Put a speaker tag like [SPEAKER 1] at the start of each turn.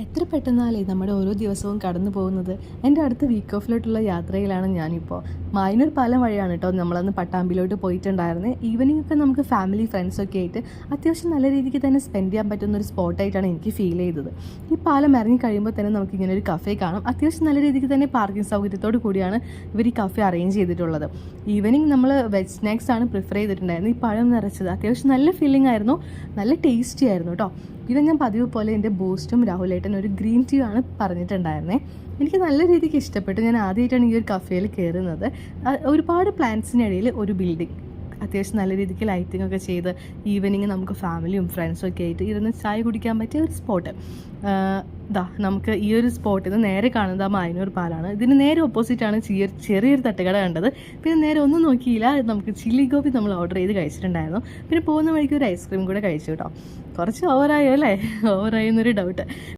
[SPEAKER 1] എത്ര പെട്ടെന്നാലേ നമ്മുടെ ഓരോ ദിവസവും കടന്നു പോകുന്നത്. എൻ്റെ അടുത്ത വീക്ക് ഓഫിലോട്ടുള്ള യാത്രയിലാണ് ഞാനിപ്പോൾ. മായനൂർ പാലം വഴിയാണ് കേട്ടോ നമ്മളന്ന് പട്ടാമ്പിലോട്ട് പോയിട്ടുണ്ടായിരുന്നത്. ഈവനിങ് ഒക്കെ നമുക്ക് ഫാമിലി ഫ്രണ്ട്സൊക്കെ ആയിട്ട് അത്യാവശ്യം നല്ല രീതിക്ക് തന്നെ സ്പെൻഡ് ചെയ്യാൻ പറ്റുന്ന ഒരു സ്പോട്ടായിട്ടാണ് എനിക്ക് ഫീൽ ചെയ്തത്. ഈ പാലം ഇറങ്ങി കഴിയുമ്പോൾ തന്നെ നമുക്ക് ഇങ്ങനെ ഒരു കഫേ കാണാം. അത്യാവശ്യം നല്ല രീതിക്ക് തന്നെ പാർക്കിംഗ് സൗകര്യത്തോടു കൂടിയാണ് ഇവർ ഈ കഫേ അറേഞ്ച് ചെയ്തിട്ടുള്ളത്. ഈവനിങ് നമ്മൾ വെജ് സ്നാക്സ് ആണ് പ്രിഫർ ചെയ്തിട്ടുണ്ടായിരുന്നത്. ഈ പഴം നിറച്ചത് അത്യാവശ്യം നല്ല ഫീലിംഗ് ആയിരുന്നു, നല്ല ടേസ്റ്റി ആയിരുന്നു കേട്ടോ. പിന്നെ ഞാൻ പതിവ് പോലെ എൻ്റെ ബൂസ്റ്റും രാഹുലേട്ടൻ ഒരു ഗ്രീൻ ടീ ആണ് പറഞ്ഞിട്ടുണ്ടായിരുന്നത്. എനിക്ക് നല്ല രീതിക്ക് ഇഷ്ടപ്പെട്ടു. ഞാൻ ആദ്യമായിട്ടാണ് ഈ ഒരു കഫേയിൽ കയറുന്നത്. ഒരുപാട് പ്ലാന്റ്സിനിടയിൽ ഒരു ബിൽഡിംഗ്, അത്യാവശ്യം നല്ല രീതിക്ക് ലൈറ്റിംഗ് ഒക്കെ ചെയ്ത് ഈവനിങ് നമുക്ക് ഫാമിലിയും ഫ്രണ്ട്സും ഒക്കെ ആയിട്ട് ഇരുന്ന് ചായ കുടിക്കാൻ പറ്റിയ ഒരു സ്പോട്ട്. നമുക്ക് ഈ ഒരു സ്പോട്ടിൽ നിന്ന് നേരെ കാണുന്നത് മായനൂർ പാലാണ്. ഇതിന് നേരെ ഓപ്പോസിറ്റാണ് ചെറിയൊരു തട്ടുകട കണ്ടത്. പിന്നെ നേരെ ഒന്നും നോക്കിയില്ല, നമുക്ക് ചില്ലി ഗോപി നമ്മൾ ഓർഡർ ചെയ്ത് കഴിച്ചിട്ടുണ്ടായിരുന്നു. പിന്നെ പോകുന്ന വഴിക്ക് ഒരു ഐസ്ക്രീം കൂടെ കഴിച്ചു കേട്ടോ. കുറച്ച് ഓവറായോ അല്ലേ? ഓവറായി എന്നൊരു ഡൗട്ട്.